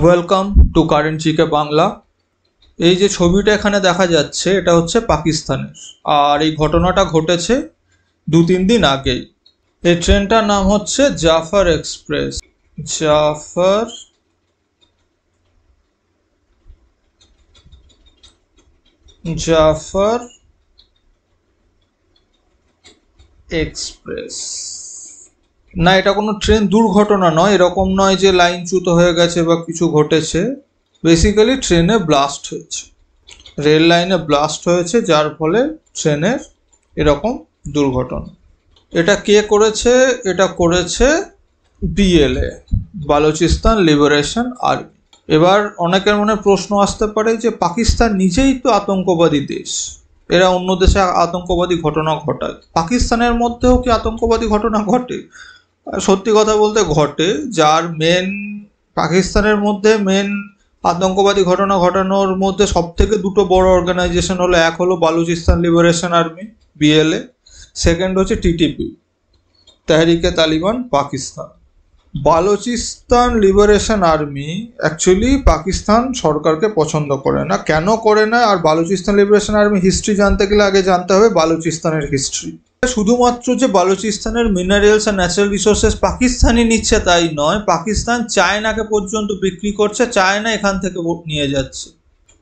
Welcome to current GK Bangla. এই যে ছবিটা এখানে দেখা যাচ্ছে এটা হচ্ছে পাকিস্তানের, আর এই ঘটনাটা ঘটেছে 2-3 দিন আগেই। এই ট্রেনটার নাম হচ্ছে জাফর এক্সপ্রেস। জাফর জাফর এক্সপ্রেস না, এটা কোনো ট্রেন দুর্ঘটনা নয়, এরকম নয় যে লাইনচ্যুত হয়ে গেছে বা কিছু ঘটেছে। বেসিক্যালি ট্রেনে ব্লাস্ট হয়েছে, রেল লাইনে ব্লাস্ট হয়েছে, যার ফলে ট্রেনের এরকম দুর্ঘটনা। এটা কে করেছে? এটা করেছে বিএলএ, বালুচিস্তান লিবারেশন আর্মি। এবার অনেকের মনে প্রশ্ন আসতে পারে যে পাকিস্তান নিজেই তো আতঙ্কবাদী দেশ, এরা অন্য দেশে আতঙ্কবাদী ঘটনা ঘটায়, পাকিস্তানের মধ্যেও কি আতঙ্কবাদী ঘটনা ঘটে? সত্যি কথা বলতে ঘটে। যার পাকিস্তানের মধ্যে মেন আতঙ্কবাদী ঘটনা ঘটানোর মধ্যে সব থেকে দুটো বড় অর্গানাইজেশন হলো, এক হলো Balochistan liberation army BLA, second হচ্ছে TTP, Tehrik-e Taliban Pakistan. Balochistan liberation army actually Pakistan সরকারকে পছন্দ করে না। কেন করে না? আর বালুচিস্তান লিবারেশন আর্মি হিস্ট্রি জানতে গেলে আগে জানতে হবে বালুচিস্তানের হিস্ট্রি। শুধুমাত্র যে বালুচিস্তানের মিনারেলস আর ন্যাচারাল রিসোর্সেস পাকিস্তানই নিচ্ছে তাই নয়, পাকিস্তান চায়নাকে পর্যন্ত বিক্রি করছে, চায়না এখান থেকে নিয়ে যাচ্ছে।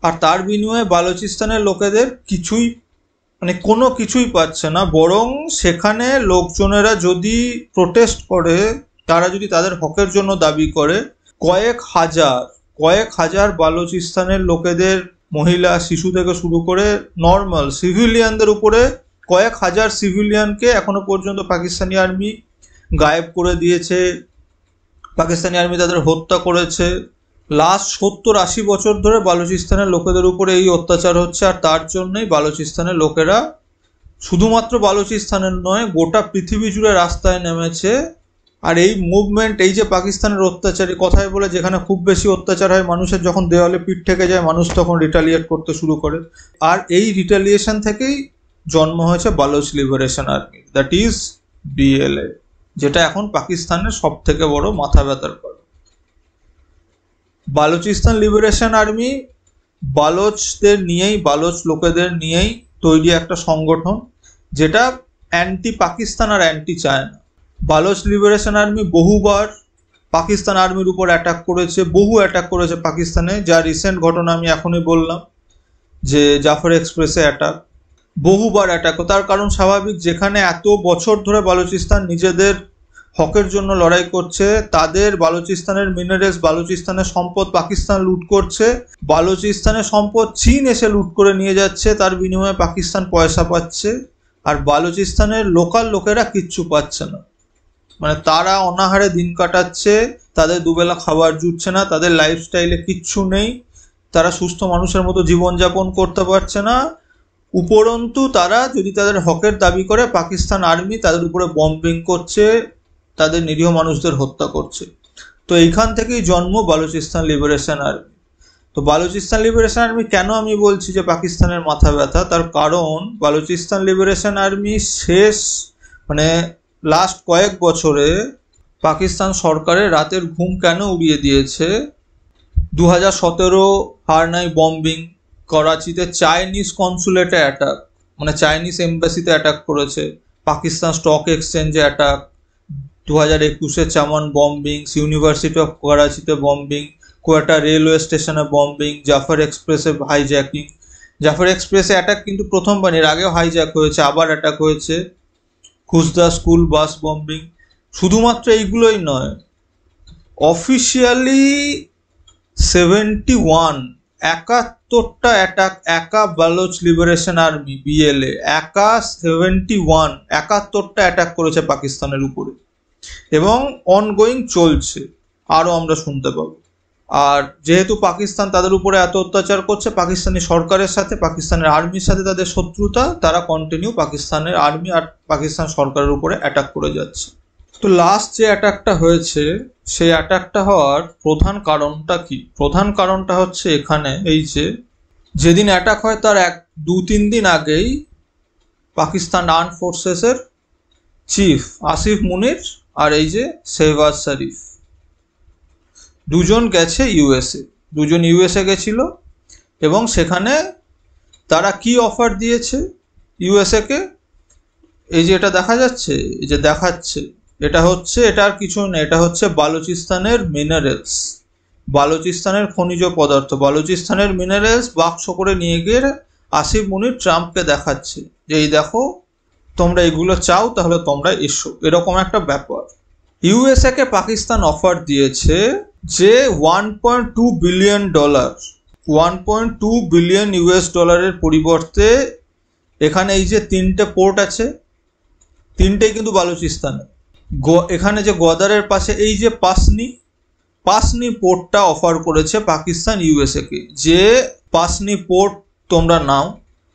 আর তার বিনিময়ে বালুচিস্তানের লোকেদের কিছুই কোনো কিছুই পাচ্ছে না। বরং সেখানে লোকজনেরা যদি প্রোটেস্ট করে, তারা যদি তাদের হকের জন্য দাবি করে, কয়েক হাজার বালুচিস্তানের লোকেদের, মহিলা শিশু থেকে শুরু করে নর্মাল সিভিলিয়ানদের উপরে কয়েক হাজার সিভিলিয়ানকে এখনো পর্যন্ত পাকিস্তানি আর্মি গায়েব করে দিয়েছে, পাকিস্তানি আর্মি তাদের হত্যা করেছে। লাস্ট 70-80 বছর ধরে বালুচিস্তানের লোকেদের উপরে এই অত্যাচার হচ্ছে। আর তার জন্যই বালুচিস্তানের লোকেরা শুধুমাত্র বালুচিস্তানের নয়, গোটা পৃথিবী জুড়ে রাস্তায় নেমেছে। আর এই মুভমেন্ট, এই যে পাকিস্তানের অত্যাচারী, কথায় বলে যেখানে খুব বেশি অত্যাচার হয় মানুষের, যখন দেওয়ালে পিঠ থেকে যায় মানুষ তখন রিটালিয়েট করতে শুরু করে। আর এই রিটালিয়েশন থেকেই জন্ম হয়েছে Baloch liberation army, that is BLA, যেটা এখন পাকিস্তানের সব থেকে বড় মাথা ব্যথার কারণ। বালুচিস্তান লিবারেশন আর্মি বালোচদের নিয়েই, বালোচ লোকেদের নিয়েই তৈরি একটা সংগঠন, যেটা অ্যান্টি পাকিস্তান আর anti China. Baloch liberation army বহুবার পাকিস্তান আর্মির উপর অ্যাটাক করেছে, বহু অ্যাটাক করেছে পাকিস্তানে। যা রিসেন্ট ঘটনা আমি এখনই বললাম, যে জাফর এক্সপ্রেসে অ্যাটাক, বহুবার অ্যাটাক। তার কারণ স্বাভাবিক, যেখানে এত বছর ধরে বালুচিস্তান নিজেদের হকের জন্য লড়াই করছে, তাদের বালুচিস্তানের মিনারেলস, বালুচিস্তানের সম্পদ পাকিস্তান লুট করছে, বালুচিস্তানের সম্পদ চীন এসে লুট করে নিয়ে যাচ্ছে, তার বিনিময়ে পাকিস্তান পয়সা পাচ্ছে। আর বালুচিস্তানের লোকাল লোকেরা কিচ্ছু পাচ্ছে না, তারা অনাহারে দিন কাটাচ্ছে, তাদের দুবেলা খাবার জুটছে না, তাদের লাইফস্টাইলে কিচ্ছু নেই, তারা সুস্থ মানুষের মতো জীবনযাপন করতে পারছে না। উপরন্তু তারা যদি তাদের হকের দাবি করে, পাকিস্তান আর্মি তাদের উপরে বম্বিং করছে, তাদের নিরীহ মানুষদের হত্যা করছে। তো এইখান থেকেই জন্ম বালুচিস্তান লিবারেশন আর্মি। তো বালুচিস্তান লিবারেশন আর্মি কেন আমি বলছি যে পাকিস্তানের মাথা ব্যথা, তার কারণ বালুচিস্তান লিবারেশন আর্মি লাস্ট কয়েক বছরে পাকিস্তান সরকারের রাতের ঘুম কেন উড়িয়ে দিয়েছে। 2017 হারনাই বম্বিং, করাচিতে চাইনিজ কনসুলেটে অ্যাটাক, চাইনিজ এম্বাসিতে অ্যাটাক করেছে, পাকিস্তান স্টক এক্সচেঞ্জে অ্যাটাক, 2021-এ চামান বম্বিং, ইউনিভার্সিটি অফ করাচিতে বম্বিং, কোয়েটা রেলওয়ে স্টেশনে বম্বিং, জাফর এক্সপ্রেসে হাইজ্যাকিং। জাফর এক্সপ্রেসে অ্যাটাক কিন্তু প্রথমবার, এর আগেও হাইজ্যাক হয়েছে, আবার অ্যাটাক হয়েছে। খুসদা স্কুল বাস বম্বিং। শুধুমাত্র এইগুলোই নয়, অফিসিয়ালি 71টা অ্যাটাক একা বালোচ লিবারেশন আর্মি বিএলএ, একা 71টা অ্যাটাক করেছে পাকিস্তানের উপরে, এবং অনগোয়িং চলছে, আরও আমরা শুনতে পাবো। আর যেহেতু পাকিস্তান তাদের উপরে এত অত্যাচার করছে, পাকিস্তানি সরকারের সাথে, পাকিস্তানের আর্মির সাথে তাদের শত্রুতা, তারা কন্টিনিউ পাকিস্তানের আর্মি আর পাকিস্তান সরকারের উপরে অ্যাটাক করে যাচ্ছে। তো লাস্ট যে অ্যাটাকটা হয়েছে, সেই অ্যাটাকটা হওয়ার প্রধান কারণটা কি? প্রধান কারণটা হচ্ছে এখানে এই যে, যেদিন অ্যাটাক হয় তার 2-3 দিন আগেই পাকিস্তান আর্ম ফোর্সেসের চিফ আসিফ মুনির আর এই যে শেহবাজ শরীফ, দুজন গেছে ইউএসএ, দুজন ইউএসএ গেছিল এবং সেখানে তারা কি অফার দিয়েছে ইউএসএকে, এই যে এটা দেখা যাচ্ছে, এই যে দেখাচ্ছে, এটা হচ্ছে, এটা আর কিছু না, এটা হচ্ছে বালুচিস্তানের মিনারেলস, বালুচিস্তানের খনিজ পদার্থ, বালুচিস্তানের মিনারেলস বাক্স করে নিয়ে গিয়ে আসিফ মুনির ট্রাম্পকে দেখাচ্ছে যে এই দেখো তোমরা এগুলো চাও তাহলে তোমরা এসো, এরকম একটা ব্যাপার। ইউএসএকে পাকিস্তান অফার দিয়েছে যে $1.2 বিলিয়ন, 1.2 বিলিয়ন ইউএস ডলারের পরিবর্তে এখানে এই যে 3টে পোর্ট আছে, 3টেই কিন্তু বালুচিস্তানে, এখানে যে গোদারের পাশে এই যে পাসনি পোর্টটা অফার করেছে পাকিস্তান ইউএসএকে, যে পাসনি পোর্ট তোমরা নাও,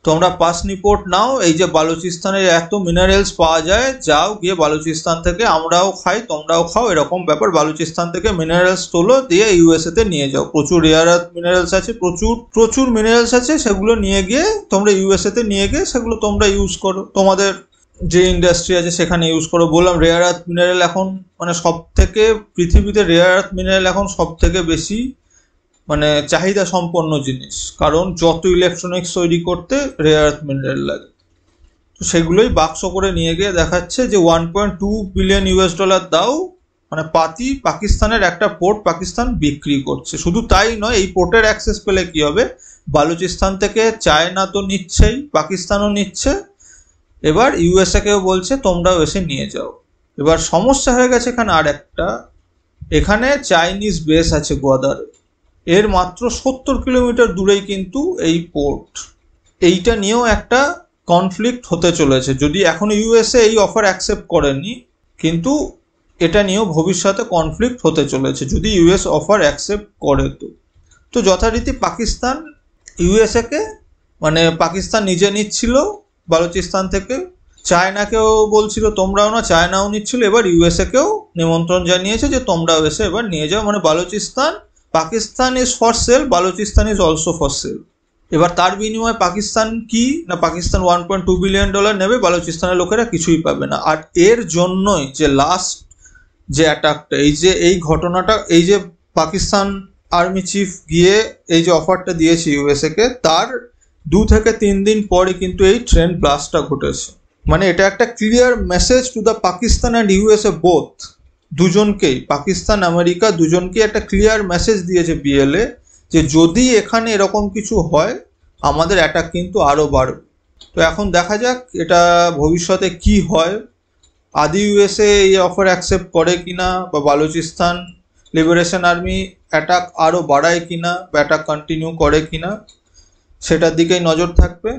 তোমরা পাসনি পোর্ট নাও, এই যে বালুচিস্তানের এত মিনারেলস পাওয়া যায়, যাও গিয়ে বালুচিস্তান থেকে আমরাও খাই তোমরাও খাও, এরকম ব্যাপার, বালুচিস্তান থেকে মিনারেলস তোলো দিয়ে ইউএসএতে নিয়ে যাও, প্রচুর রেয়ার আর্থ মিনারেলস আছে, প্রচুর মিনারেলস আছে, সেগুলো নিয়ে গিয়ে তোমরা ইউএসএতে নিয়ে গিয়ে সেগুলো তোমরা ইউজ করো, তোমাদের যে ইন্ডাস্ট্রি আছে সেখানে ইউজ করো। বললাম রেয়ার আর্থ মিনারেল এখন মানে সব থেকে পৃথিবীতে রেয়ার আর্থ মিনারেল এখন সব থেকে বেশি মানে চাহিদা সম্পন্ন জিনিস, কারণ যত ইলেকট্রনিক্স তৈরি করতে রেয়ার আর্থ মিনারেল লাগে, তো সেগুলোই বাক্স করে নিয়ে গিয়ে দেখাচ্ছে যে 1.2 বিলিয়ন ইউএস ডলার দাও, মানে পাকিস্তানের একটা পোর্ট পাকিস্তান বিক্রি করছে। শুধু তাই নয়, এই পোর্টের অ্যাক্সেস পেলে কি হবে, বালুচিস্তান থেকে চায়না তো নিচ্ছেই, পাকিস্তানও নিচ্ছে, এবার ইউএসএকেও বলছে তোমরাও এসে নিয়ে যাও। এবার সমস্যা হয়ে গেছে এখানে আর একটা, এখানে চাইনিজ বেস আছে গোদারে, এর মাত্র 70 কিলোমিটার দূরেই কিন্তু এই পোর্ট, এইটা নিয়েও একটা কনফ্লিক্ট হতে চলেছে, যদি এখন ইউএসএ এই অফার অ্যাকসেপ্ট করেনি, কিন্তু এটা নিয়েও ভবিষ্যতে কনফ্লিক্ট হতে চলেছে যদি ইউএস অফার অ্যাকসেপ্ট করে। তো যথারীতি পাকিস্তান ইউএসএকে মানে পাকিস্তান নিজে নিচ্ছিল বালুচিস্তান থেকে, চায়নাকেও বলছিল তোমরাও না, চায়নাও নিচ্ছিল, এবার ইউএসএকেও নিমন্ত্রণ জানিয়েছে যে তোমরাও এসে এবার নিয়ে যাও, মানে Balochistan, Pakistan is for sale, Balochistan is also for sale. এবার তার বিনিময়ে পাকিস্তান কি না, পাকিস্তান $1.2 বিলিয়ন নেবে, বালুচিস্তানের লোকেরা কিছুই পাবে না। আর এর জন্যই যে লাস্ট যে অ্যাটাকটা, এই ঘটনাটা, এই যে পাকিস্তান আর্মি চিফ গিয়ে এই যে অফারটা দিয়েছে ইউএসএকে, তার 2 থেকে 3 দিন পরে কিন্তু এই ট্রেন ব্লাস্টটা ঘটেছে। মানে এটা একটা clear message to the Pakistan and USA both, দুজনকেই, পাকিস্তান আমেরিকা দুজনকেই একটা ক্লিয়ার মেসেজ দিয়েছে বিএলএ যে যদি এখানে এরকম কিছু হয় আমাদের অ্যাটাক কিন্তু আরও বাড়বে। তো এখন দেখা যাক এটা ভবিষ্যতে কি হয়, আদি ইউএসএ এই অফার অ্যাকসেপ্ট করে কিনা, বা বালুচিস্তান লিবারেশন আর্মি অ্যাটাক আরও বাড়ায় কিনা, বা অ্যাটাক কন্টিনিউ করে কিনা, সেটার দিকেই নজর থাকবে।